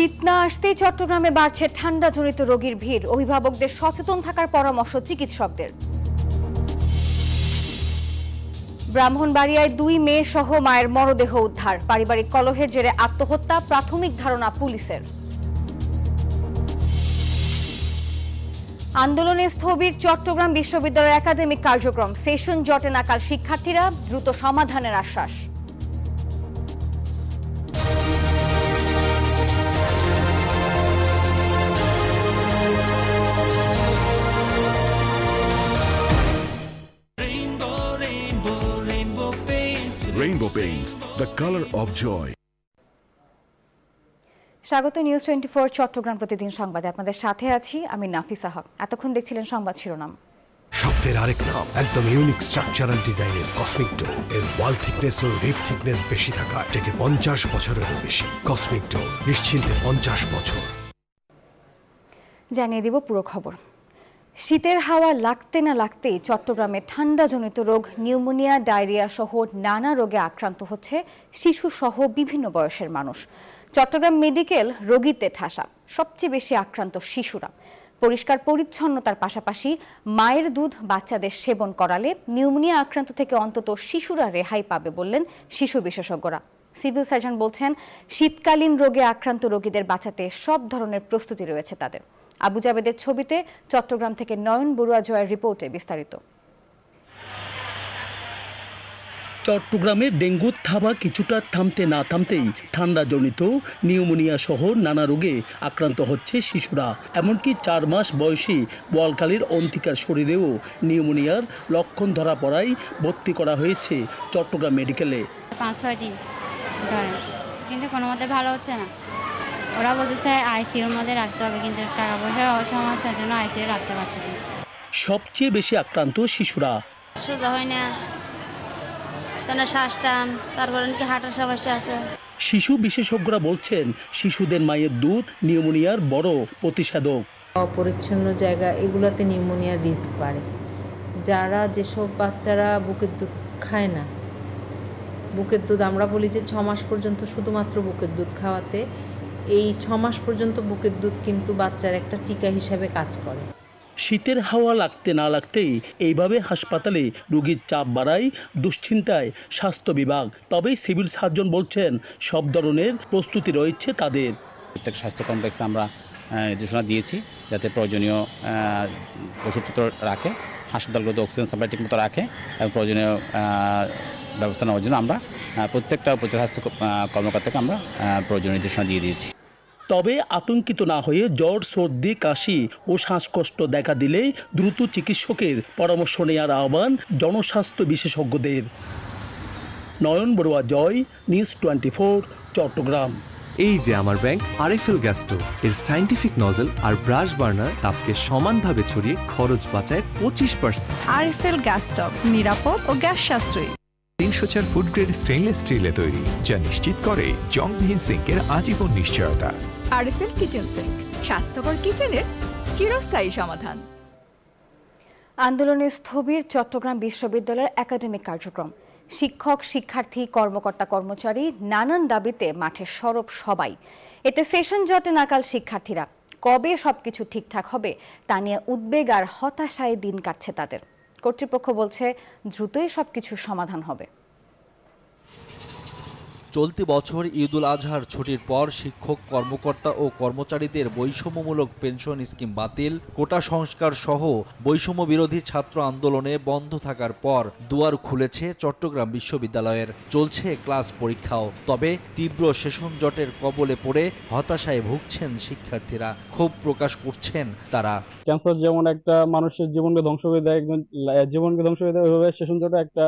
শীত না আসতেই চট্টগ্রামে বাড়ছে ঠান্ডাজনিত রোগীর ভিড়। অভিভাবকদের সচেতন থাকার পরামর্শ চিকিৎসকদের। ব্রাহ্মণবাড়িয়ায় 2 মেয়ে সহ মায়ের মরদেহ উদ্ধার। পারিবারিক কলহের জেরে আত্মহত্যা, প্রাথমিক ধারণা পুলিশের। আন্দোলনে স্থবির চট্টগ্রাম বিশ্ববিদ্যালয়ের একাডেমিক কার্যক্রম। সেশন জটে নাকাল শিক্ষার্থীরা, দ্রুত সমাধানের আশ্বাস। Rainbow Paints, the color of joy. স্বাগত নিউজ 24 চট্টগ্রাম প্রতিদিন সংবাদে। আপনাদের সাথে আছি আমি নাফিসা হক। এতক্ষণ দেখছিলেন সংবাদ শিরোনাম। শব্দের আরেক নাম, একদম ইউনিক স্ট্রাকচারাল ডিজাইনের কসমিক ডোর। এর ওয়াল থিকনেস ও রিপ থিকনেস বেশি থাকা, থেকে 50 বছরেরও বেশি। কসমিক ডোর, নিশ্চিন্তে 50 বছর। জানিয়ে দিব পুরো খবর। শীতের হাওয়া লাগতে না লাগতেই চট্টগ্রামে ঠান্ডাজনিত রোগ, নিউমোনিয়া, ডায়রিয়া সহ নানা রোগে আক্রান্ত হচ্ছে শিশু সহ বিভিন্ন বয়সের মানুষ। চট্টগ্রাম মেডিকেল রোগীতে ঠাসা, সবচেয়ে বেশি আক্রান্ত শিশুরা। পরিষ্কার পরিচ্ছন্নতার পাশাপাশি মায়ের দুধ বাচ্চাদের সেবন করালে নিউমোনিয়া আক্রান্ত থেকে অন্তত শিশুরা রেহাই পাবে বললেন শিশু বিশেষজ্ঞরা। সিভিল সার্জন বলছেন, শীতকালীন রোগে আক্রান্ত রোগীদের বাঁচাতে সব ধরনের প্রস্তুতি রয়েছে তাদের। আবু জাবেদের ছবিতে চট্টগ্রাম থেকে নয়ন বড়ুয়া জয়ের রিপোর্টে বিস্তারিত। চট্টগ্রামে ডেঙ্গুর থাবা কিছুটা থামতে না থামতেই ঠান্ডাজনিত নিউমোনিয়া সহ নানা রোগে আক্রান্ত হচ্ছে শিশুরা। এমনকি 4 মাস বয়সী বোয়ালখালীর অন্তিকার শরীরেও নিউমোনিয়ার লক্ষণ ধরা পড়ায় ভর্তি করা হয়েছে চট্টগ্রাম মেডিকেলে। 5-6 দিন ধরে, কিন্তু কোনো মতে ভালো হচ্ছে না। ওরা বলতেছে আইসিইউর মধ্যে রাখতে হবে, কিন্তু টাকা পয়সার সমস্যার জন্য আইসিইউ রাখতে পারছে না। সবচেয়ে বেশি আক্রান্ত শিশুরা। সোজা হয় না, শ্বাস টান, তারপরে নাকি হাঁটার সমস্যা আছে। শিশু বিশেষজ্ঞরা বলছেন, শিশুদের মায়ের দুধ নিউমোনিয়ার বড় প্রতিষেধক। অপরিচ্ছন্ন জায়গা, এগুলোতে নিউমোনিয়ার রিস্ক বাড়ে। যেসব বাচ্চারা বুকের দুধ খায় না, বুকের দুধ আমরা বলি যে 6 মাস পর্যন্ত শুধুমাত্র বুকের দুধ খাওয়াতে, এই 6 মাস পর্যন্ত বুকের দুধ কিন্তু বাচ্চার একটা টিকা হিসাবে কাজ করে। শীতের হাওয়া লাগতে না লাগতেই এইভাবে হাসপাতালে রোগীর চাপ বাড়ায় দুশ্চিন্তায় স্বাস্থ্য বিভাগ। তবে সিভিল সার্জন বলছেন, সব ধরনের প্রস্তুতি রয়েছে তাদের। প্রত্যেক স্বাস্থ্য কমপ্লেক্সে আমরা নির্দেশনা দিয়েছি যাতে প্রয়োজনীয় ওষুধপত্র রাখে, হাসপাতালগুলোতে অক্সিজেন সাপ্লাই ঠিকমতো রাখে এবং প্রয়োজনীয় ব্যবস্থা নেওয়ার জন্য আমরা প্রত্যেকটা উপস্বাস্থ্য কর্মকর্তাকে আমরা প্রয়োজনীয় নির্দেশনা দিয়ে দিয়েছি। তবে আতঙ্কিত না হয়ে জ্বর, সর্দি, কাশি ও শ্বাসকষ্ট দেখা দিলে দ্রুত চিকিৎসকের পরামর্শ নেওয়ার আহ্বান জনস্বাস্থ্য বিশেষজ্ঞদের। নয়ন বড়ুয়া জয়, নিউজ 24 চট্টগ্রাম। এই যে আমার ব্যাংক আরএফএল গ্যাস স্টোভ, এর সায়েন্টিফিক নজল আর ব্রাশ বার্নার তাপকে সমানভাবে ছড়িয়ে খরচ বাঁচায় 25%। আরএফএল গ্যাস স্টোভ নিরাপদ ও গ্যাস সাশ্রয়ী। 304 ফুড গ্রেড স্টেইনলেস স্টিলে তৈরি, যা নিশ্চিত করে জংবিহীন সিঙ্কের আজীবন নিশ্চয়তা। আরএফএল কিচেন সিঙ্ক, স্বাস্থ্যকর কিচেনের চিরস্থায়ী সমাধান। আন্দোলনে স্থবির চট্টগ্রাম বিশ্ববিদ্যালয়ের একাডেমিক কার্যক্রম। শিক্ষক, শিক্ষার্থী, কর্মকর্তা, কর্মচারী নানান দাবিতে মাঠে সরব সবাই। এতে সেশন জটে নাকাল শিক্ষার্থীরা। কবে সবকিছু ঠিকঠাক হবে তা নিয়ে উদ্বেগ আর হতাশায় দিন কাটছে তাদের। কর্তৃপক্ষ বলছে, দ্রুতই সবকিছু সমাধান হবে। চলতি বছর ঈদুল আজহার ছুটির পর শিক্ষক, কর্মকর্তা ও কর্মচারীদের বৈষম্যমূলক পেনশন স্কিম বাতিল, কোটা সংস্কার সহ বৈষম্য বিরোধী ছাত্র আন্দোলনে বন্ধ থাকার পর দুয়ার খুলেছে চট্টগ্রাম বিশ্ববিদ্যালয়ের। চলছে ক্লাস পরীক্ষাও। তবে তীব্র সেশন জটের কবলে পড়ে হতাশায় ভুগছেন শিক্ষার্থীরা। ক্ষোভ প্রকাশ করছেন তারা। ক্যান্সার যেমন একটা মানুষের জীবনকে ধ্বংস করে দেয়, একজন জীবনকে ধ্বংস করে দেয়, ওইভাবে সেশন জটে একটা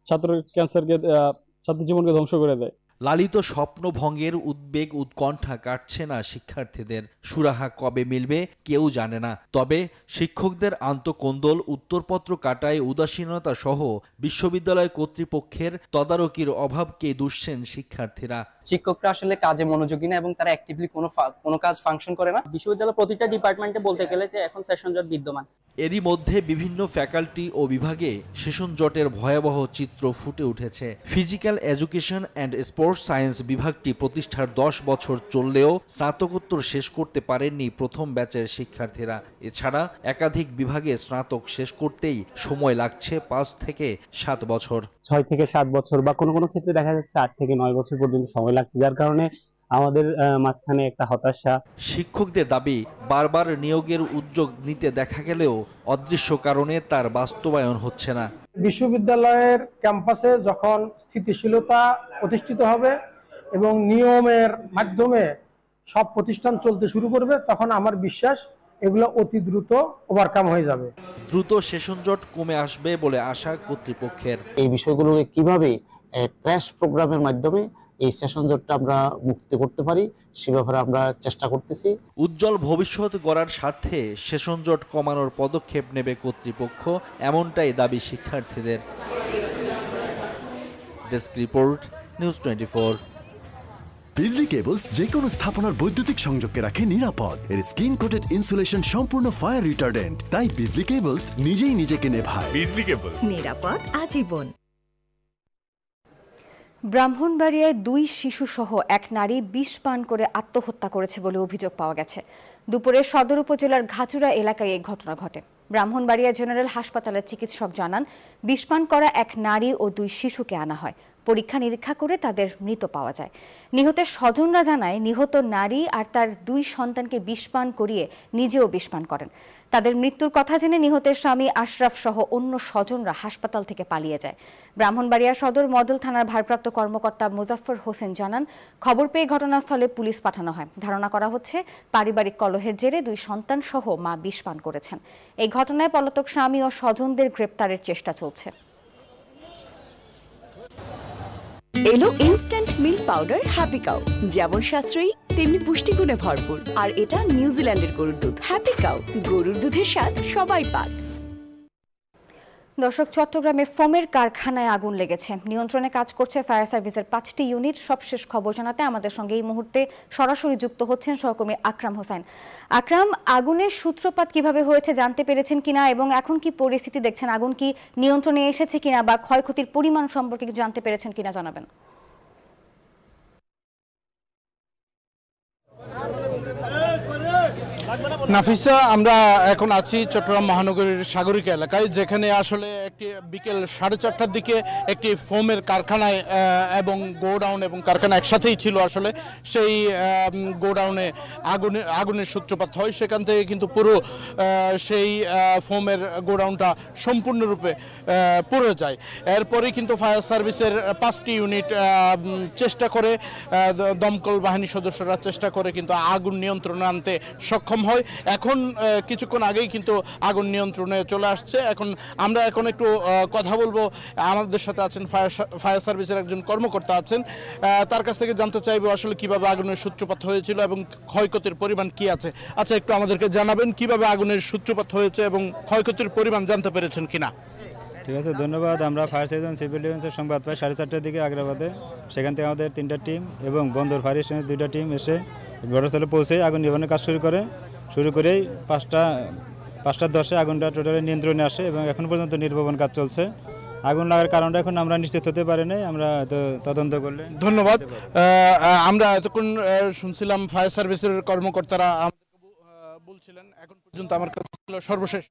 ছাত্র জীবনকে ধ্বংস করে দেয়। লালিত স্বপ্ন ভঙ্গের উদ্বেগ, উৎকণ্ঠা কাটছে না শিক্ষার্থীদের। সুরাহা কবে মিলবে কেউ জানে না। তবে শিক্ষকদের আন্তঃকোন্দল, উত্তরপত্র কাটায় উদাসীনতা সহ বিশ্ববিদ্যালয় কর্তৃপক্ষের তদারকির অভাবকে দুষছেন শিক্ষার্থীরা। শিক্ষকরা আসলে কাজে মনোযোগী না এবং তারা অ্যাক্টিভলি কোনো কাজ ফাংশন করে না। বিশ্ববিদ্যালয় প্রতিটা ডিপার্টমেন্টে বলতে গেলে যে এখন সেশন জট বিদ্যমান। এরই মধ্যে বিভিন্ন ফ্যাকাল্টি ও বিভাগে সেশন জটের ভয়াবহ চিত্র ফুটে উঠেছে। Physical education and sports science বিভাগটি প্রতিষ্ঠার 10 বছর চললেও স্নাতকোত্তর শেষ করতে পারেননি প্রথম ব্যাচের শিক্ষার্থীরা। এছাড়া একাধিক বিভাগে স্নাতক শেষ করতেই সময় লাগছে 5 থেকে 7 বছর। 6 থেকে 7 বছর বা কোনো কোনো ক্ষেত্রে দেখা যাচ্ছে 8 থেকে 9 বছর পর্যন্ত সময় লাগছে, যার কারণে আমাদের মাঝখানে একটা হতাশা। শিক্ষকদের দাবি, বারবার নিয়োগের উদ্যোগ নিতে দেখা গেলেও অদৃশ্য কারণে তার বাস্তবায়ন হচ্ছে না। বিশ্ববিদ্যালয়ের ক্যাম্পাসে যখন স্থিতিশীলতা প্রতিষ্ঠিত হবে এবং নিয়মের মাধ্যমে সব প্রতিষ্ঠান চলতে শুরু করবে, তখন আমার বিশ্বাস এগুলো অতি দ্রুত ওভারকাম হয়ে যাবে। দ্রুত সেশন জট কমে আসবে বলে আশা কর্তৃপক্ষের। এই বিষয়গুলোকে কিভাবে ক্র্যাশ প্রোগ্রামের মাধ্যমে এই সেশন জটটা আমরা মুক্তি করতে পারি সে ব্যাপারে আমরা চেষ্টা করতেছি। উজ্জ্বল ভবিষ্যৎ গড়ার স্বার্থে সেশন জট কমানোর পদক্ষেপ নেবে কর্তৃপক্ষ, এমনটাই দাবি শিক্ষার্থীদের। Desk report, news 24। বিজলি কেবলস যে কোনো স্থাপনার বৈদ্যুতিক সংযোগকে রাখে নিরাপদ। এর স্কিন কোটেড ইনসুলেশন সম্পূর্ণ ফায়ার রিটার্ডেন্ট, তাই বিজলি কেবলস নিজেই নিজেকে নেভায়। বিজলি কেবলস, নিরাপদ আজীবন। ব্রাহ্মণবাড়িয়ায় 2 শিশুসহ এক নারী বিষ পান করে আত্মহত্যা করেছে বলে অভিযোগ পাওয়া গেছে। দুপুরে সদর উপজেলার ঘাচুরা এলাকায় এই ঘটনা ঘটে। ব্রাহ্মণবাড়িয়া জেনারেল হাসপাতালের চিকিৎসক জানান, বিষ পান করা এক নারী ও 2 শিশুকে আনা হয়। পরীক্ষা নিরীক্ষা করে তাদের মৃত পাওয়া যায়। নিহতের স্বজনরা জানায়, নিহত নারী আর তার 2 সন্তানকে বিষ পান করিয়ে নিজেও বিষ পান করেন। তাদের মৃত্যুর কথা জেনে নিহতের স্বামী আশরাফ সহ অন্য স্বজনরা হাসপাতাল থেকে পালিয়ে যায়। ব্রাহ্মণবাড়িয়া সদর মডেল থানার ভারপ্রাপ্ত কর্মকর্তা মোজাফফর হোসেন জানান, খবর পেয়ে ঘটনাস্থলে পুলিশ পাঠানো হয়। ধারণা করা হচ্ছে পারিবারিক কলহের জেরে 2 সন্তান সহ মা বিষ পান করেছেন। এই ঘটনায় পলাতক স্বামী ও স্বজনদের গ্রেপ্তারের চেষ্টা চলছে। এলো instant milk powder happy cow, যেমন সাশ্রয়ী তেমনি পুষ্টিগুণে ভরপুর। আর এটা নিউজিল্যান্ডের গরুর দুধ। হ্যাপি কাউ, গরুর দুধের স্বাদ সবাই পাক। দর্শক, চট্টগ্রামে ফোমের কারখানায় আগুন লেগেছে। নিয়ন্ত্রণে কাজ করছে ফায়ার সার্ভিসের 5টি ইউনিট। সবশেষ খবর জানাতে আমাদের সঙ্গে এই মুহূর্তে সরাসরি যুক্ত হচ্ছেন সহকর্মী আকরাম হোসেন। আকরাম, আগুনের সূত্রপাত কিভাবে হয়েছে জানতে পেরেছেন কিনা এবং এখন কি পরিস্থিতি দেখছেন? আগুন কি নিয়ন্ত্রণে এসেছে কিনা বা ক্ষয়ক্ষতির পরিমাণ সম্পর্কে জানতে পেরেছেন কিনা জানাবেন। নাফিসা, আমরা এখন আছি চট্টগ্রাম মহানগরীর সাগরিকা এলাকায়, যেখানে আসলে একটি বিকেল 4:30টার দিকে একটি ফোমের কারখানায় এবং গোডাউন এবং কারখানা একসাথেই ছিল। আসলে সেই গোডাউনে আগুনের সূত্রপাত হয়। সেখান থেকে কিন্তু পুরো সেই ফোমের গোডাউনটা সম্পূর্ণরূপে পুড়ে যায়। এরপরেই কিন্তু ফায়ার সার্ভিসের 5টি ইউনিট চেষ্টা করে, দমকল বাহিনীর সদস্যরা চেষ্টা করে কিন্তু আগুন নিয়ন্ত্রণে আনতে সক্ষম হয়। এখন কিছুক্ষণ আগেই কিন্তু আগুন নিয়ন্ত্রণে চলে আসছে। আমরা একটু কথা বলবো। আমাদের সাথে আছেন ফায়ার সার্ভিসের একজন কর্মকর্তা আছেন, তার কাছ থেকে জানতে চাইবো আসলে কিভাবে আগুনের সূত্রপাত হয়েছিল এবং ক্ষয়ক্ষতির পরিমাণ কি আছে। আচ্ছা, একটু আমাদেরকে জানাবেন কিভাবে আগুনের সূত্রপাত হয়েছে এবং ক্ষয়ক্ষতির পরিমাণ জানতে পেরেছেন কিনা। ঠিক আছে, ধন্যবাদ। আমরা ফায়ার সার্ভিস সিভিল ডিফেন্সের সংবাদ পাই 4:30টার দিকে আগ্রাবাদে। সেখান থেকে আমাদের 3টা টিম এবং বন্দর ফায়ার স্টেশনের 2টা টিম এসে ঘটনাস্থলে পৌঁছে আগুন নিবারণের কাজ শুরু করেই 5:10 আগুনটা টোটালি নিয়ন্ত্রণে আসে এবং এখন পর্যন্ত নির্বাপন কাজ চলছে। আগুন লাগার কারণটা এখন আমরা নিশ্চিত হতে পারি নাই, আমরা তদন্ত করলে। ধন্যবাদ। আমরা এতক্ষণ শুনছিলাম ফায়ার সার্ভিসের কর্মকর্তারা বলছিলেন। এখন পর্যন্ত আমার কাছে সর্বশেষ।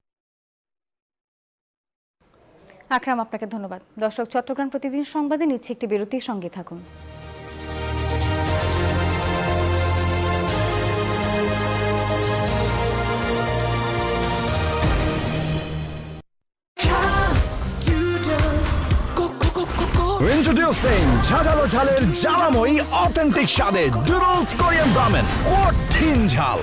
আকরাম, আপনাকে ধন্যবাদ। দর্শক, চট্টগ্রাম প্রতিদিন সংবাদে নিচ্ছে একটি বিরতির সঙ্গে থাকুন। Introducing ঝাঁঝালো ঝালের জ্বালাময়ী অথেন্টিক স্বাদে ডুডলস কোরিয়ান রামেন, কঠিন ঝাল।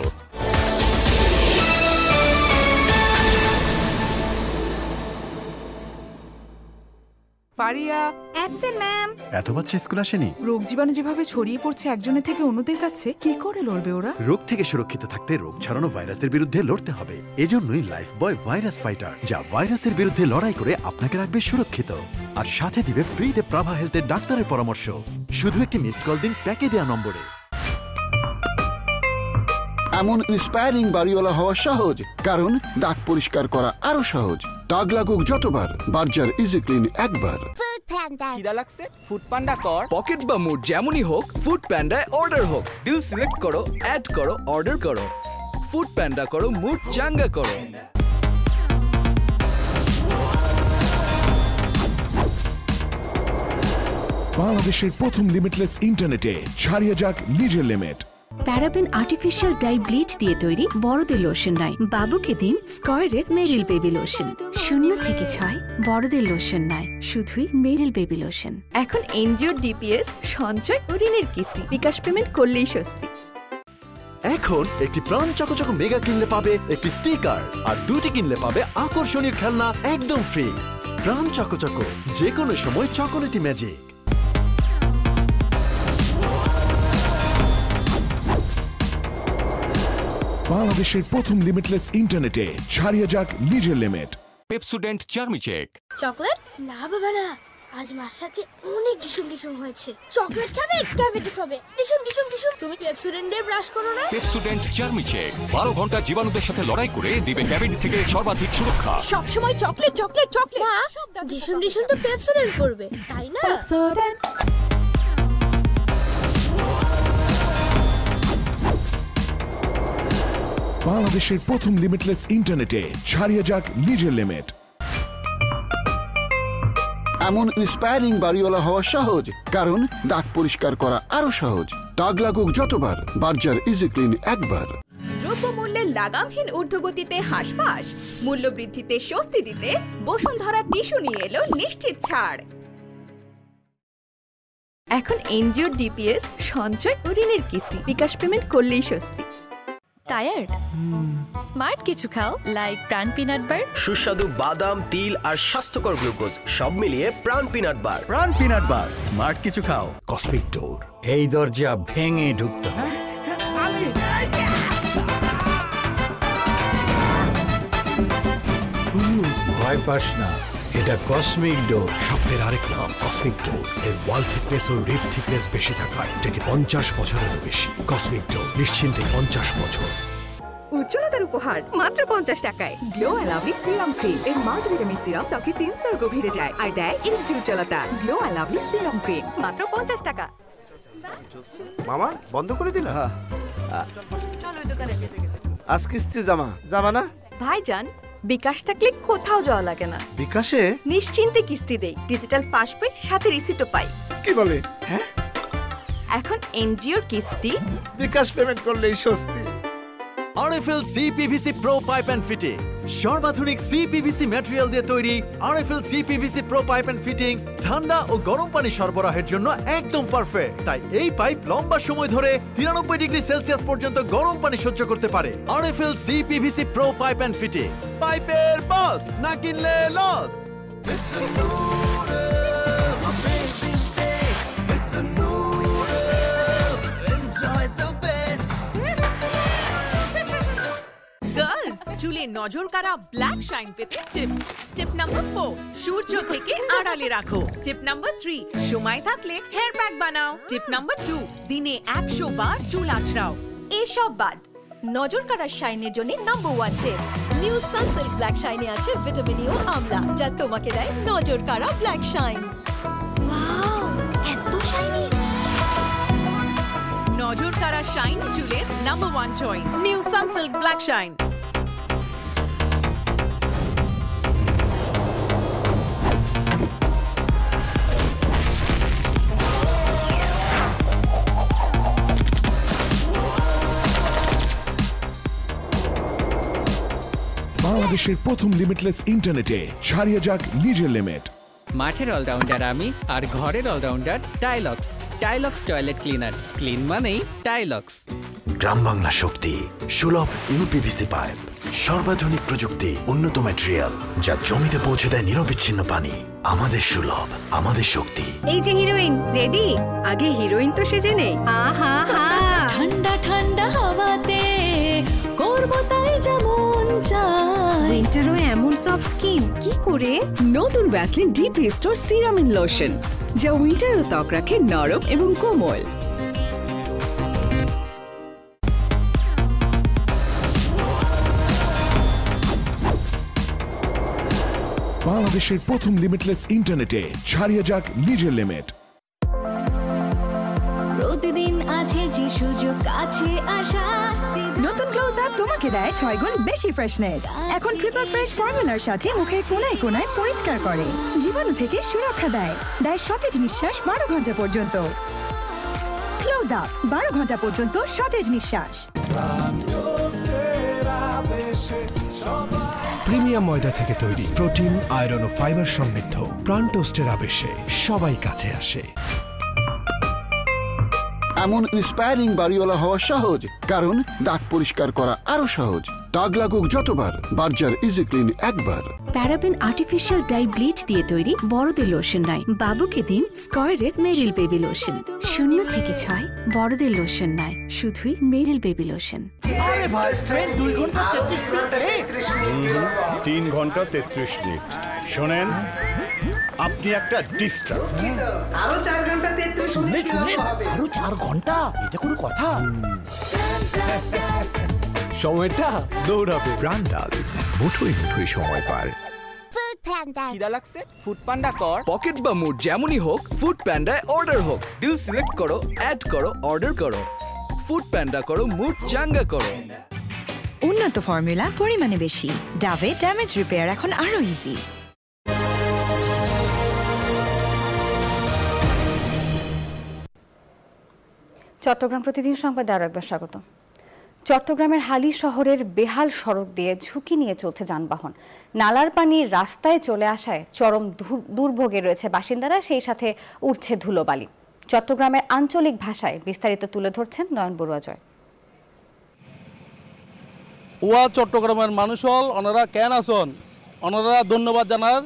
Faria, absent ma'am. এত বাচ্চা স্কুল আসেনি? রোগ জীবাণু যেভাবে ছড়িয়ে পড়ছে একজনের থেকে অন্যদের কাছে, কি করে লড়বে ওরা? রোগ থেকে সুরক্ষিত থাকতে রোগ ছড়ানো ভাইরাসের বিরুদ্ধে লড়তে হবে। এজন্যই লাইফ বয় ভাইরাস ফাইটার, যা ভাইরাসের বিরুদ্ধে লড়াই করে আপনাকে রাখবে সুরক্ষিত আর সাথে দিবে ফ্রিতে প্রাভা হেলথের ডাক্তারের পরামর্শ। শুধু একটি মিসড কল দিন প্যাকে দেয়া নম্বরে। এমন ইন্সপায়ারিং বাড়িওয়ালা হওয়া সহজ, কারণ দাগ পরিষ্কার করা আরো সহজ। দাগ লাগুক যতবার, বার্জার ইজি ক্লিন একবার। খিদা লাগছে? ফুড পান্ডা কর। পকেট বা মুড যেমনই হোক, ফুড পান্ডায় অর্ডার হোক। ডিল সিলেক্ট করো, অ্যাড করো, অর্ডার করো। ফুড পান্ডা করো, মুড চাঙ্গা করো। বাংলাদেশের প্রথম লিমিটলেস ইন্টারনেটে ছাড়িয়ে যাক নিজের limit. Paraben artificial die bleach দিয়ে তৈরি বড়দের লোশন নাই, বাবুকে দিন স্কয়ারের মেরিল বেবি লোশন। 0 থেকে 6 বড়দের লোশন নাই, শুধুই মেরিল বেবি লোশন। এখন এনজিওর ডিপিএস সঞ্চয় ও ঋণের কিস্তি বিকাশ পেমেন্ট করলেই স্বস্তি। এখন একটি প্রাণ চকচক মেগা কিনলে পাবে একটি স্টিকার, আর 2টি কিনলে পাবে আকর্ষণীয় খেলনা একদম ফ্রি। প্রাণ চকচক, যে কোনো সময় চকোলেটি ম্যাজিক। বাংলাদেশের প্রথম লিমিটলেস ইন্টারনেটে ছাড়িয়ে যাক নিজের লিমিট। পেপসোডেন্ট চার্মিচেক। চকলেট না বাবা না, আজ মার সাথে অনেক ডিসুম হয়েছে। চকলেট খাবে, ডায়াবেটিস হবে। ডিসুম তুমি পেপসোডেন্ট দিয়ে ব্রাশ করো না। পেপসোডেন্ট চার্মিচেক 12 ঘন্টা জীবাণুদের সাথে লড়াই করে দিবে ক্যাবিনেট থেকে সর্বাধিক সুরক্ষা। সব সময় চকলেট মা, ডিসুম তো পেপসোডেন্ট করবে, তাই না? বাংলাদেশের প্রথম লিমিটলেস ইন্টারনেটে ছাড়িয়ে যাক নিজের লিমিট। এমন ইন্সপায়ারিং বাড়িওয়ালা হওয়া সহজ, কারণ দাগ পরিষ্কার করা আরো সহজ। দাগ লাগুক যতবার, বার্জার ইজি ক্লিন একবার। দ্রব্যমূল্যের লাগামহীন ঊর্ধ্বগতিতে হাঁসফাঁস, মূল্য বৃদ্ধিতে স্বস্তি দিতে বসুন্ধরা টিস্যু নিয়ে এলো নিশ্চিত ছাড়। এখন এনজিওর ডিপিএস সঞ্চয় ও ঋণের কিস্তি বিকাশ পেমেন্ট করলেই স্বস্তি। টায়ার্ড? স্মার্ট কিছু খাও, লাইক প্রাণ পিনাট বার। সুস্বাদু বাদাম, তিল আর স্বাস্থ্যকর গ্লুকোজ সব মিলিয়ে প্রাণ পিনাট বার। প্রাণ পিনাট বার, স্মার্ট কিছু খাও। কসমিক ডোর, এই দরজা ভেঙে ঢুকতে হয়। ভয় পাস না, এটা কসমিক ডোর। শব্দের আরেক নাম কসমিক ডোর। এর ওয়াল থিকনেস ও রিপ থিকনেস বেশি থাকায় এটাকে 50 বছরেরও বেশি। কসমিক ডোর, নিশ্চিন্তে 50 বছর। উজ্জ্বলতার উপহার মাত্র 50 টাকায়। Glow lovely serum cream. এর মাল্টিভিটামিন সিরাম ত্বকের 3 স্তর গভীরে যায় আর দেয় ইনস্ট্যান্ট উজ্জ্বলতা। গ্লো লাভলি সিরাম ক্রিম মাত্র 50 টাকা। মামা বন্ধ করে দিল। চলো দোকানে যেতে। আজ কিস্তি জামা না ভাইজান, বিকাশ থাকলে কোথাও যাওয়া লাগে না। বিকাশে নিশ্চিন্তে কিস্তি দেই, ডিজিটাল পাস বই সাথে রিসিটও পাই। কি বলে? হ্যাঁ, এখন এনজিওর কিস্তি বিকাশ পেমেন্ট করলেই স্বস্তি। RFL CPVC pro pipe and fittings, সর্বাধুনিক সিপিভিসি ম্যাটেরিয়াল দিয়ে তৈরি। RFL CPVC pro pipe and fittings ঠান্ডা ও গরম পানি সরবরাহের জন্য একদম পারফেক্ট। তাই এই পাইপ লম্বা সময় ধরে 93 ডিগ্রি সেলসিয়াস পর্যন্ত গরম পানি সহ্য করতে পারে। RFL CPVC pro pipe and fittings, পাইপের বস, না কিনলে লস। চুলে নজর কাড়া ব্ল্যাক শাইন পেতে টিপ নাম্বার 4, সূর্য থেকে আড়ালে রাখো। টিপ নাম্বার 3, সময় থাকলে হেয়ার প্যাক বানাও। টিপ নাম্বার 2, দিনে 100 বার চুল আঁচড়াও। এসব বাদ নজর কাড়া শাইনের জন্য নাম্বার 1 টিপ, নিউ সানসিল্ক ব্ল্যাক শাইনে আছে ভিটামিন ই ও আমলা, যা তোমাকে দেয় নজর কাড়া ব্ল্যাক শাইন। ওয়াও, এত শাইনি! নজর কাড়া শাইন চুলের number 1 choice, new Sunsilk black shine. বাংলাদেশের প্রথম লিমিটলেস ইন্টারনেটে ছাড়িয়ে যাক নিজের লিমিট। মাঠের অলরাউন্ডার আমি, আর ঘরের all rounder Tilex. Tilex toilet cleaner, clean মানেই টাইলক্স। গ্রাম বাংলা শক্তি, সুলভ ইউপিভিসি পাইপ, সর্বাধুনিক প্রযুক্তি, উন্নত ম্যাটেরিয়াল, যা জমিতে পৌঁছে দেয় নিরবিচ্ছিন্ন পানি। আমাদের সুলভ, আমাদের শক্তি। এই যে হিরোইন রেডি, আগে হিরোইন তো সেজে নেই। আহা হা, ঠান্ডা ঠান্ডা হাওয়াতে করবো তাই যেমন চাই। উইন্টারও এমন সফট স্কিন কি করে? নতুন ভ্যাসলিন ডিপ রিস্টোর সিরামিন লোশন, যা উইন্টারও ত্বক রাখে নরম এবং কোমল। বাংলাদেশের প্রথম লিমিটলেস ইন্টারনেটে ছাড়িয়ে যাক নিজের লিমিট। প্রতিদিন আছে যে সুযোগ আছে আশা। নতুন ক্লোজ আপ তোমাকে দেয় 6 গুণ বেশি ফ্রেশনেস। এখন ট্রিপল ফ্রেশ ফর্মুলার সাথে মুখের কোনায় কোনায় পরিষ্কার করে, জীবাণু থেকে সুরক্ষা দেয় সতেজ নিঃশ্বাস 12 ঘন্টা পর্যন্ত। ক্লোজ আপ 12 ঘন্টা পর্যন্ত সতেজ নিঃশ্বাস। প্রিমিয়াম ময়দা থেকে তৈরি, প্রোটিন, আয়রন ও ফাইবার সমৃদ্ধ প্রাণ টোস্টের আবেশে সবাই কাছে আসে। এমন ইন্সপায়ারিং বাড়িওয়ালা হওয়া সহজ, কারণ দাগ পরিষ্কার করা আরো সহজ। দাগ লাগুক যতবার, বার্জার ইজি ক্লিন একবার। প্যারাবেন আর্টিফিশিয়াল ডাই ব্লিচ দিয়ে তৈরি বড়দের লোশন নয়, বাবুকে দিন স্কয়ারের মেরিল বেবি লোশন। 0 থেকে 6 বড়দের লোশন নয়, শুধুই মেরিল বেবি লোশন। 3 ঘন্টা 33 মিনিট। শোনেন, আপনি একটা ডিস্টার্ব। আরো 4 ঘন্টা 33 মিনিট। আরো 4 ঘন্টা, এটা কোনো কথা? সময়টা দৌড়াবে। প্রাণডাল, মুঠোয় মুঠোয় সময় পার। খিদা লাগছে? ফুড পান্ডা কর। পকেট বা মুড যেমনই হোক, ফুড প্যান্ডায় অর্ডার হোক। ডিল সিলেক্ট করো, অ্যাড করো, অর্ডার করো। ফুড প্যান্ডা করো, মুড চাঙ্গা করো। উন্নত ফর্মুলা, পরিমাণে বেশি। ডাভে ড্যামেজ রিপেয়ার এখন আরো ইজি। চট্টগ্রাম প্রতিদিন সংবাদে আরো একবার স্বাগত। চট্টগ্রামের হালি শহরের বেহাল সড়ক দিয়ে ঝুঁকি নিয়ে চলছে যানবাহন। নালার পানি রাস্তায় চলে আসায় চরম দুর্ভোগে রয়েছে বাসিন্দারা, সেই সাথে উঠছে ধুলোবালি। চট্টগ্রামের আঞ্চলিক ভাষায় বিস্তারিত তুলে ধরছেন নয়ন বড়ুয়া জয়। ওয়া চট্টগ্রামের মানুষ হল ওনারা কেন আসন, ওনারা ধন্যবাদ জানার।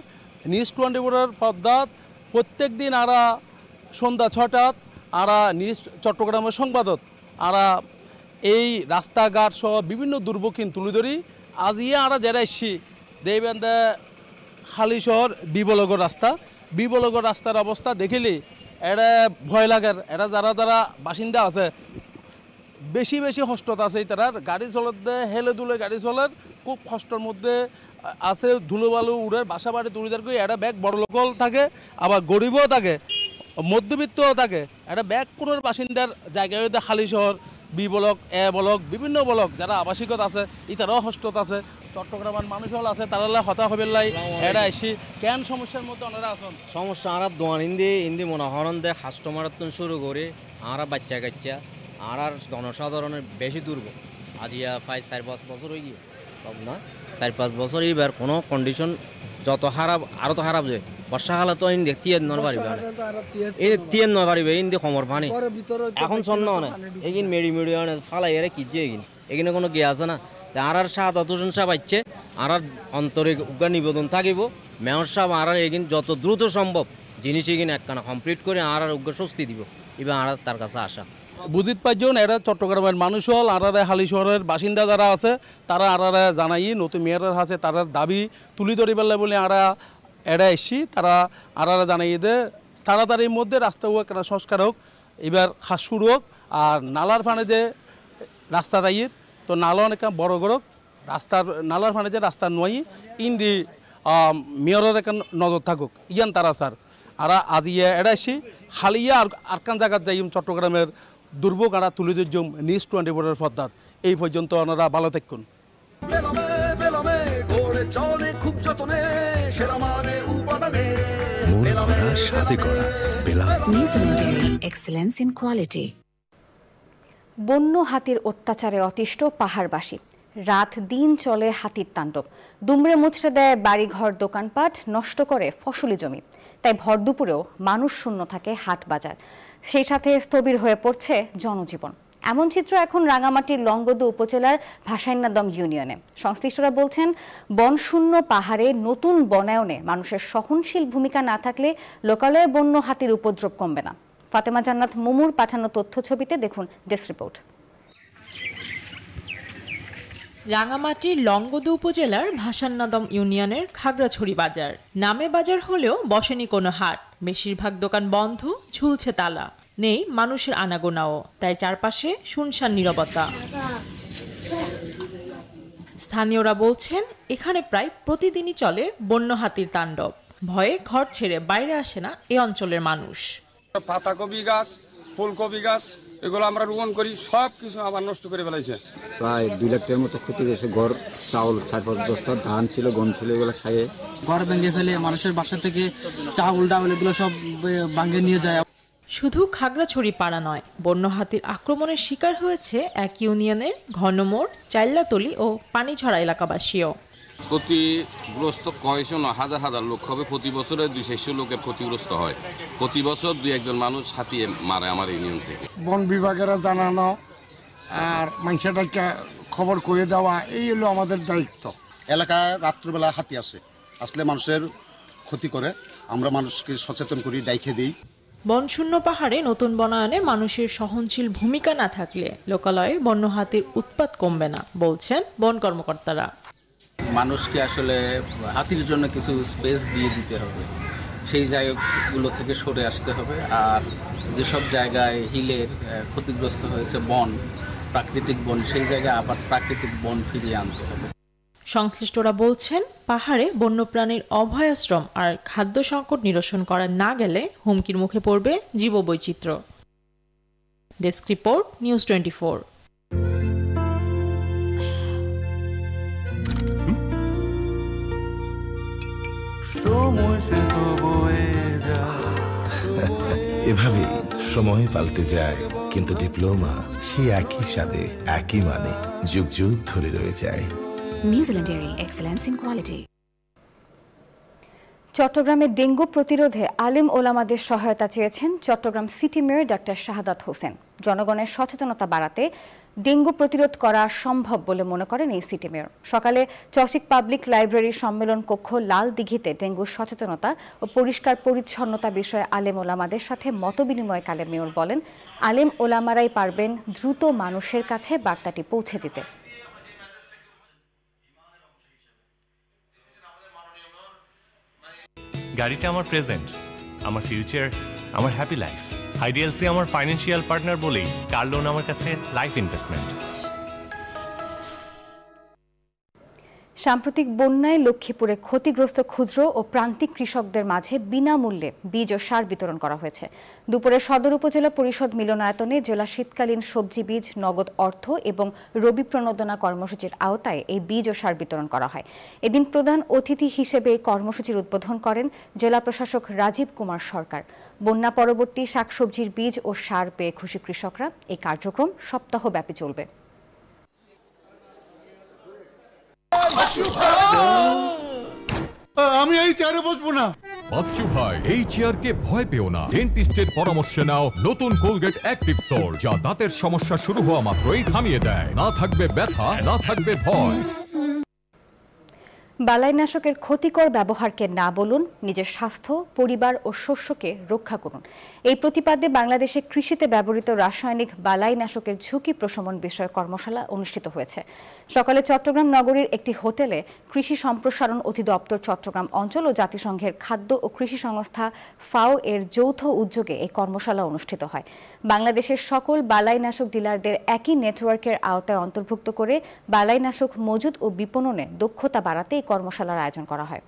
নিউজ 24 পদ্মাত প্রত্যেক দিন আরা সন্ধ্যা 6টাত আরা নিউজ চট্টগ্রামের সংবাদত আরা এই রাস্তাঘাট সহ বিভিন্ন দুর্ভোগহীন তুলে ধরি। আজ আরা যারা এসছি দেখবেন দে খালি শহর বিবলগর রাস্তার অবস্থা দেখিলে এটা ভয় লাগার। এটা যারা যারা বাসিন্দা আছে বেশি কষ্টত আছে, তারা গাড়ি চলাতে হেলে দুলে গাড়ি চলার খুব কষ্টের মধ্যে আছে। ধুলো বালু উড়ে বাসা বাড়ি তুলিদার করে একটা ব্যাগ বড় লোকল থাকে, আবার গরিবও থাকে, মধ্যবিত্তও থাকে। একটা ব্যাগ কোনোর বাসিন্দার জায়গায় খালি শহর বি ব্লক, এ ব্লক, বিভিন্ন ব্লক যারা আবাসিকত আছে ইতারাও কষ্টত আছে। চট্টগ্রামের মানুষ হল আছে, তারা হতা হবে লাই এরা এসি কেন সমস্যার মধ্যে ওনারা আছেন। সমস্যা আর দোয়ান ইন্দি মনোহরণ দে কাস্টমার শুরু করে আর বাচ্চা কাচ্চা আর জনসাধারণের বেশি দুর্ভোগ। আজ 4-5 বছর হয়ে গিয়ে সব না 4-5 বছর এইবার কোনো কন্ডিশন যত খারাপ আরো তো খারাপ যায়। বর্ষাকালে তো ইন্দি তিয়ান নয় পারিবে, এই তিয়ান নয় পারিবে ইন্দি কমর পানি এখন সন্ন না এগিন মেডি ফালাই এরা কি যে এগিনে কোনো গিয়ে আছে না। আর সাত অতজন সাহেব আসছে, আর অন্তরে উজ্ঞা নিবেদন থাকিব মেয়র সাহেব আর এগিন যত দ্রুত সম্ভব জিনিস এগিন একখানা কমপ্লিট করে আর উজ্ঞা স্বস্তি দিব, এবার আর তার কাছে আসা। বুঝিত পাইজন এরা চট্টগ্রামের মানুষ হল, আরারে হালি শহরের বাসিন্দা যারা আছে তারা আরারে জানাই নতুন মেয়রের হাতে তার দাবি তুলি ধরি পেলে বলে এরা এসছি। তারা আরারে জানাই দে তাড়াতাড়ির মধ্যে রাস্তা হোক একটা সংস্কার হোক, এবার খাস শুরু হোক। আর নালার ফানে যে রাস্তাটা তো নালা অনেক বড় করুক, রাস্তার নালার ফানে যে রাস্তা নয় ইন্দি মেয়রের একটা নজর থাকুক ইয়ান তারা স্যার। আর আজ এরা এসছি খালি আর কান জায়গার যাই চট্টগ্রামের দুর্ভোগ আরা তুলে দিম নিউজ 24 পদ্মার। এই পর্যন্ত ওনারা ভালো থাকুন। বন্য হাতির অত্যাচারে অতিষ্ঠ পাহাড়বাসী। রাত দিন চলে হাতির তাণ্ডব, দুমড়ে মুচড়ে দেয় বাড়িঘর, দোকানপাট, নষ্ট করে ফসলি জমি। তাই ভর দুপুরেও মানুষ শূন্য থাকে হাট বাজার, সেই সাথে স্থবির হয়ে পড়ছে জনজীবন। এমন চিত্র এখন রাঙামাটির লংগদু উপজেলার ভাসাইন্নাদম ইউনিয়নে। সংশ্লিষ্টরা বলছেন, বনশূন্য পাহাড়ে নতুন বনায়নে মানুষের সহনশীল ভূমিকা না থাকলে লোকালয়ে বন্য হাতির উপদ্রব কমবে না। ফাতেমা জান্নাত মুমুর পাঠানো তথ্য ছবিতে দেখুন ডেস্ক রিপোর্ট। রাঙামাটির লংগদু উপজেলার ভাসান্নাদম ইউনিয়নের খাগড়াছড়ি বাজার। নামে বাজার হলেও বসেনি কোনো হাট, বেশিরভাগ দোকান বন্ধ, ঝুলছে তালা, নেই মানুষের আনাগোনাও, তাই চারপাশে শুনশান নীরবতা। স্থানীয়রা বলছেন এখানে প্রায় প্রতিদিনই চলে বন্য হাতির তাণ্ডব। ভয়ে ঘর ছেড়ে বাইরে আসে না এই অঞ্চলের মানুষ। পাতাকপি গাছ, ফুলকপি গাছ এগুলো আমরা রোপণ করি, সব কিছু আবার নষ্ট করে ফেলাইছে। প্রায় 2 লাখ টাকার মতো ক্ষতি হয়েছে। ঘর, চাউল 4-5 বস্তা, ধান ছিল, গম ছিল, এগুলো খাইয়ে ঘর ভেঙে ফেলে মানুষের বাসা থেকে চাউল ডাউল এগুলো সব ভাঙে নিয়ে যায়। শুধু খাগড়াছড়ি পাড়া নয়, বন্য হাতির আক্রমণের শিকার হয়েছে এক ইউনিয়নের ঘনমোড়, চাইল্লাতলি ও পানিছড়া এলাকাবাসীও। ক্ষতিগ্রস্ত কয়েকজন হাজার হাজার লোক হবে, প্রতি বছরে 200 লোকের ক্ষতিগ্রস্ত হয়। প্রতি বছর 2-1 মানুষ হাতিয়ে মারে আমার ইউনিয়ন থেকে। বন বিভাগেরা জানানো আর মানুষেরটা খবর করে দেওয়া, এই হলো আমাদের দায়িত্ব। এলাকায় রাত্রিবেলা হাতি আসলে মানুষের ক্ষতি করে, আমরা মানুষকে সচেতন করি, ডাইকে দিই। বনশূন্য পাহাড়ে নতুন বনায়নে মানুষের সহনশীল ভূমিকা না থাকলে লোকালয়ে বন্য হাতির উৎপাত কমবে না, বলছেন বন কর্মকর্তারা। মানুষকে আসলে হাতির জন্য কিছু স্পেস দিয়ে দিতে হবে, সেই জায়গাগুলো থেকে সরে আসতে হবে। আর যেসব জায়গায় হিলের ক্ষতিগ্রস্ত হয়েছে বন, প্রাকৃতিক বন, সেই জায়গায় আবার প্রাকৃতিক বন ফিরিয়ে আনতে হবে। সংশ্লিষ্টরা বলছেন পাহাড়ে বন্যপ্রাণীর অভয়াশ্রম আর খাদ্য সংকট নিরসন করা না গেলে হুমকির মুখে পড়বে জীববৈচিত্র্য। Desk report, news 24। এভাবে সময় পাল্টে যায়, কিন্তু ডিপ্লোমা সেই একই স্বাদে, একই মানে যুগ যুগ ধরে রয়ে যায়। New Zealand dairy, excellence in quality. চট্টগ্রামে ডেঙ্গু প্রতিরোধে আলেম ওলামাদের সহায়তা চেয়েছেন Chittagong city mayor doctor Shahadat Hossain. জনগণের সচেতনতা বাড়াতে ডেঙ্গু প্রতিরোধ করা সম্ভব বলে মনে করেন এই সিটি মেয়র। সকালে চসিক পাবলিক লাইব্রেরির সম্মেলন কক্ষ লাল দিঘিতে ডেঙ্গুর সচেতনতা ও পরিষ্কার পরিচ্ছন্নতা বিষয়ে আলেম ওলামাদের সাথে মতবিনিময়কালে মেয়র বলেন, আলেম ওলামারাই পারবেন দ্রুত মানুষের কাছে বার্তাটি পৌঁছে দিতে। গাড়িটা আমার প্রেজেন্ট, আমার ফিউচার, আমার হ্যাপি লাইফ। আইডিএলসি আমার ফাইন্যান্সিয়াল পার্টনার বলেই কার লোন আমার কাছে লাইফ ইনভেস্টমেন্ট। সাম্প্রতিক বন্যায় লক্ষ্মীপুরে ক্ষতিগ্রস্ত ক্ষুদ্র ও প্রান্তিক কৃষকদের মাঝে বিনামূল্যে বীজ ও সার বিতরণ করা হয়েছে। দুপুরে সদর উপজেলা পরিষদ মিলনায়তনে জেলা শীতকালীন সবজি বীজ, নগদ অর্থ এবং রবি প্রণোদনা কর্মসূচির আওতায় এই বীজ ও সার বিতরণ করা হয়। এদিন প্রধান অতিথি হিসেবে এই কর্মসূচির উদ্বোধন করেন জেলা প্রশাসক রাজীব কুমার সরকার। বন্যা পরবর্তী শাকসবজির বীজ ও সার পেয়ে খুশি কৃষকরা। এই কার্যক্রম সপ্তাহব্যাপী চলবে। আমি এই চেয়ারে বসবো না। বাচ্চু ভাই, এই চেয়ারকে ভয় পেও না। ডেন্টিস্টের পরামর্শে নাও নতুন কোলগেট অ্যাক্টিভ সোল, যা দাঁতের সমস্যা শুরু হওয়া মাত্রই থামিয়ে দেয়। না থাকবে ব্যথা, না থাকবে ভয়। বালাইনাশকের ক্ষতিকর ব্যবহারকে না বলুন, নিজের স্বাস্থ্য, পরিবার ও শস্যকে রক্ষা করুন। এই প্রতিপাদ্যে বাংলাদেশে কৃষিতে ব্যবহৃত রাসায়নিক বালাইনাশকের ঝুঁকি প্রশমন বিষয়ক কর্মশালা অনুষ্ঠিত হয়েছে। সকালে চট্টগ্রাম নগরীর একটি হোটেলে কৃষি সম্প্রসারণ অধিদপ্তর চট্টগ্রাম অঞ্চল ও জাতিসংঘের খাদ্য ও কৃষি সংস্থা ফাও এর যৌথ উদ্যোগে এই কর্মশালা অনুষ্ঠিত হয়। বাংলাদেশের সকল বালাইনাশক ডিলারদের একই নেটওয়ার্কের আওতায় অন্তর্ভুক্ত করে বালাইনাশক মজুত ও বিপণনে দক্ষতা বাড়াতে এই কর্মশালার আয়োজন করা হয়।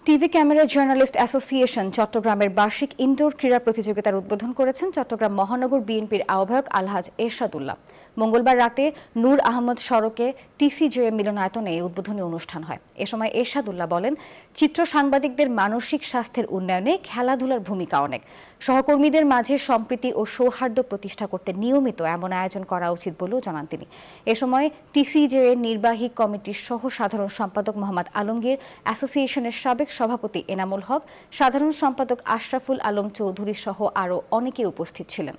টিভি ক্যামেরা জার্নালিস্ট অ্যাসোসিয়েশন চট্টগ্রামের বার্ষিক ইনডোর ক্রীড়া প্রতিযোগিতার উদ্বোধন করেছেন চট্টগ্রাম মহানগর বিএনপির আহ্বায়ক আলহাজ এরশাদুল্লাহ। মঙ্গলবার রাতে নূর আহমদ সড়কে টিসিজে মিলনায়তনে এই উদ্বোধনী অনুষ্ঠান হয়। এ সময় এরশাদুল্লাহ বলেন, চিত্র সাংবাদিকদের মানসিক স্বাস্থ্যের উন্নয়নে খেলাধুলার ভূমিকা অনেক। সহকর্মীদের মাঝে সম্প্রীতি ও সৌহার্দ্য প্রতিষ্ঠা করতে নিয়মিত এমন আয়োজন করা উচিত বলেও জানান তিনি। এ সময় টিসিজে এর নির্বাহী কমিটির সহ সাধারণ সম্পাদক মোহাম্মদ আলমগীর, অ্যাসোসিয়েশনের সাবেক সভাপতি এনামুল হক, সাধারণ সম্পাদক আশরাফুল আলম চৌধুরী সহ আরও অনেকে উপস্থিত ছিলেন।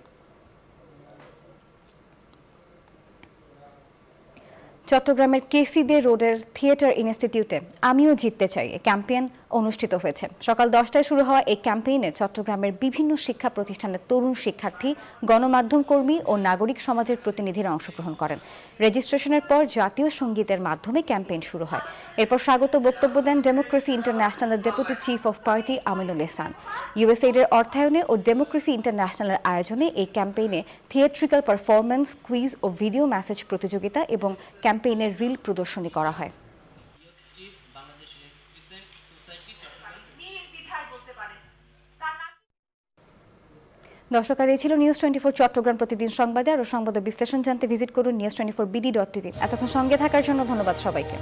চট্টগ্রামের কেসি দে রোডের থিয়েটার ইনস্টিটিউটে আমিও জিততে চাই ক্যাম্পেইন অনুষ্ঠিত হয়েছে। সকাল 10টায় শুরু হওয়া এই ক্যাম্পেইনে চট্টগ্রামের বিভিন্ন শিক্ষা প্রতিষ্ঠানের তরুণ শিক্ষার্থী, গণমাধ্যম কর্মী ও নাগরিক সমাজের প্রতিনিধিরা অংশগ্রহণ করেন। রেজিস্ট্রেশনের পর জাতীয় সঙ্গীতের মাধ্যমে ক্যাম্পেইন শুরু হয়। এরপর স্বাগত বক্তব্য দেন ডেমোক্রেসি ইন্টারন্যাশনালের deputy chief of party Aminul Ehsan. ইউএসএইডের অর্থায়নে ও ডেমোক্রেসি ইন্টারন্যাশনালের আয়োজনে এই ক্যাম্পেইনে থিয়েট্রিক্যাল পারফরম্যান্স, কুইজ ও ভিডিও মেসেজ প্রতিযোগিতা এবং ক্যাম্পেইনের রিল প্রদর্শনী করা হয়। দর্শক, এই ছিল নিউজ 24 চট্টগ্রাম প্রতিদিন সংবাদে। আরও সংবাদ বিশ্লেষণ জানতে ভিজিট করুন news24bd.tv। এতক্ষণ সঙ্গে থাকার জন্য ধন্যবাদ সবাইকে।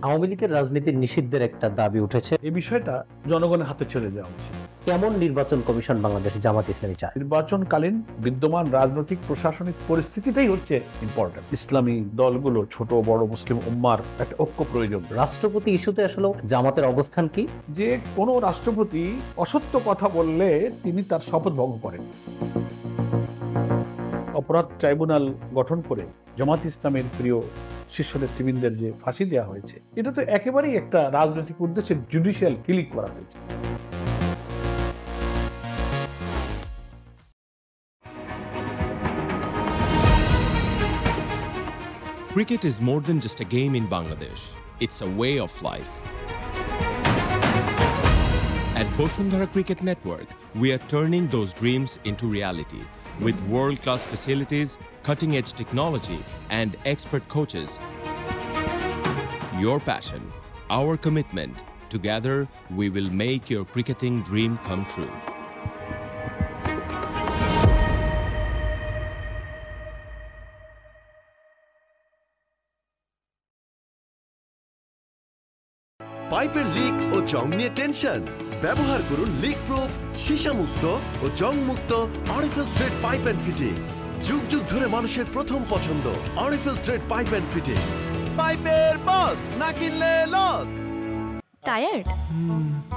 আওয়ামী লীগের রাজনীতির নিষিদ্ধের একটা দাবি উঠেছে। এই বিষয়টা জনগণের হাতে ছেড়ে দেওয়া উচিত। কেমন নির্বাচন কমিশন বাংলাদেশ জামাত ইসলামী চায়? নির্বাচনকালীন বিদ্যমান রাজনৈতিক প্রশাসনিক পরিস্থিতিটাই হচ্ছে ইম্পর্টেন্ট। ইসলামী দলগুলো, ছোট বড় মুসলিম উম্মার একটা ঐক্য প্রয়োজন। রাষ্ট্রপতি ইস্যুতে আসলে জামাতের অবস্থান কি? যে কোনো রাষ্ট্রপতি অসত্য কথা বললে তিনি তার শপথ ভঙ্গ করেন। অপরাধ ট্রাইব্যুনাল গঠন করে জামাত ইসলামের প্রিয় শীর্ষ নেতৃবৃন্দের যে ফাঁসি দেওয়া হয়েছে, এটা তো একেবারেই একটা রাজনৈতিক উদ্দেশ্যে জুডিশিয়াল কিলিং করা হয়েছে। Cricket is more than just a game in Bangladesh. It's a way of life. At Boshundhara Cricket Network, we are turning those dreams into reality with world-class facilities, cutting-edge technology, and expert coaches. Your passion, our commitment. Together, we will make your cricketing dream come true. পাইপের leak ও জং নিয়ে tension? ব্যবহার করুন leak proof, সীসামুক্ত ও জং মুক্ত RFL thread pipe and fittings. যুগ যুগ ধরে মানুষের প্রথম পছন্দ RFL thread pipe and fittings. পাইপের বস, না কিনলে লস। টায়ার্ড?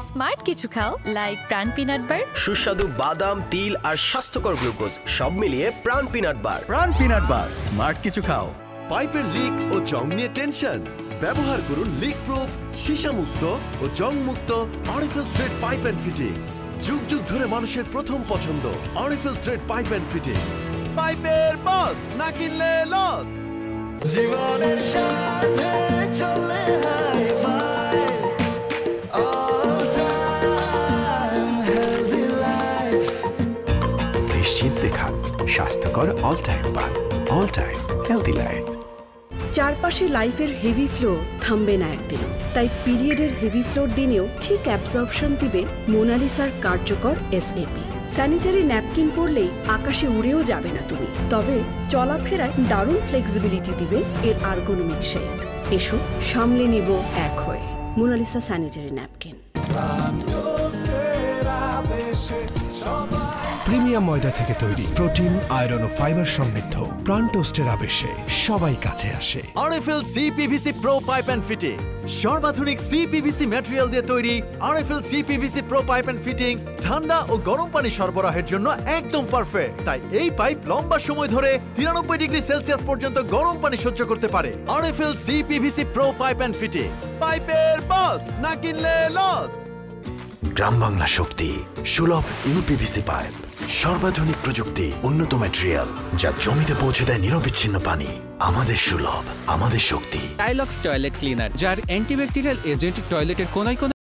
স্মার্ট কিছু খাও, লাইক প্রাণ পিনাট বার। সুস্বাদু বাদাম, তিল আর স্বাস্থ্যকর গ্লুকোজ সব মিলিয়ে প্রাণ পিনাট বার। প্রাণ পিনাট বার, স্মার্ট কিছু খাও। পাইপের লিক ও জং নিয়ে টেনশন? ব্যবহার করুন লিক প্রুফ, সীসামুক্ত ও জং মুক্ত RFL thread pipe and fittings. যুগ যুগ ধরে মানুষের প্রথম পছন্দ RFL thread pipe and fittings. পাইপের বস, না কিনলে লস। জীবনের সাথে চলে hi fi, all time healthy life। নিশ্চিন্তে খান, স্বাস্থ্যকর অল টাইম পান, অল টাইম হেলদি লাইফ। চারপাশে লাইফের হেভি ফ্লো থামবে না একদিনও, তাই পিরিয়ডের হেভি ফ্লোর দিনেও ঠিক অ্যাবজর্পশন দিবে মোনালিসার কার্যকর এসএপি। স্যানিটারি ন্যাপকিন পরলেই আকাশে উড়েও যাবে না তুমি, তবে চলাফেরায় দারুণ ফ্লেক্সিবিলিটি দিবে এর আর্গোনমিক শেপ। এসো সামলে নিব এক হয়ে মোনালিসা স্যানিটারি ন্যাপকিন। প্রিমিয়াম ময়দা থেকে তৈরি, প্রোটিন, আয়রন ও ফাইবার সমৃদ্ধ প্রাণ টোস্টের আবেশে সবাই কাছে আসে। RFL CPVC pro pipe and fittings, সর্বাধুনিক সিপিভিসি ম্যাটেরিয়াল দিয়ে তৈরি। RFL CPVC pro pipe and fittings ঠান্ডা ও গরম পানি সরবরাহের জন্য একদম পারফেক্ট। তাই এই পাইপ লম্বা সময় ধরে 93 ডিগ্রি সেলসিয়াস পর্যন্ত গরম পানি সহ্য করতে পারে। RFL CPVC pro pipe and fittings. পাইপের বস, না কিনলে লস। গ্রাম বাংলা শক্তি, সুলভ ইউপিভিসি পাইপ, সর্বাধুনিক প্রযুক্তি, উন্নত ম্যাটেরিয়াল যা জমিতে পৌঁছে দেয় নিরবিচ্ছিন্ন পানি। আমাদের সুলভ, আমাদের শক্তি। টাইলক্স টয়লেট ক্লিনার, যার অ্যান্টিব্যাকটেরিয়াল এজেন্ট টয়লেটের কোনায় কোনায়